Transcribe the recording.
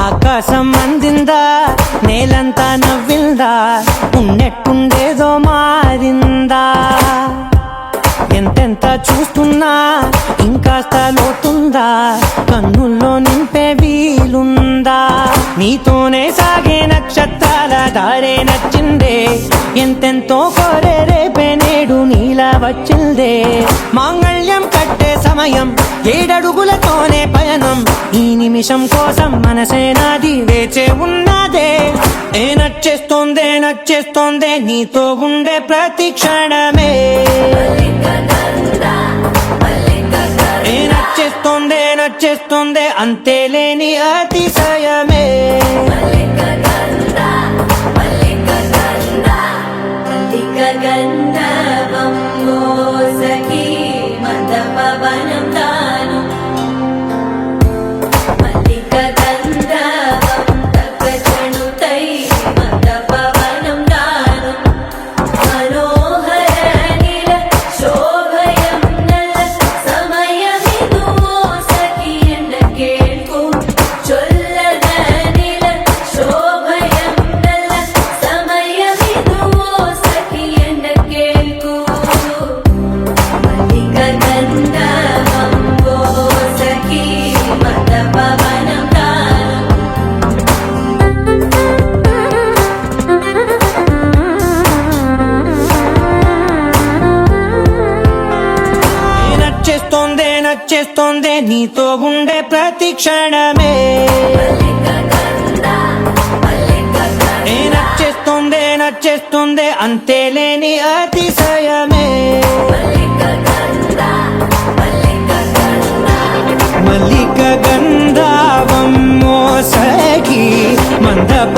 ఆకాశం అందిందా, నేలంతా నవ్విందా, ఉన్నట్టుండేదో మారిందా. ఎంతెంత చూస్తున్నా ఇంకాస్త లోతుందా, కన్నుల్లో నింపే వీలుందా. నీతోనే సాగే నక్షత్రాల దారే నచ్చిందే, ఎంతెంతో కోరే రేపే నేడు నీలా వచ్చిందే. మాంగళ్యం కట్టే సమయం, 7 అడుగులతోనే పయనం, ఈ నిమిషం కోసం మనసే నాది వేచే ఉన్నదే. నచ్చేస్తోందే నచ్చేస్తోందే నీతో ఉండే ప్రతి క్షణమే. నచ్చేస్తోందే నచ్చేస్తోందే అంతేలేని అతిశయమే. నచ్చేస్తోందే నీతో ఉండే ప్రతి క్షణమే. నచ్చేస్తోందే నచ్చేస్తోందే అంతేలేని అతిశయమే. మల్లిక గంధావం మోసగి మందప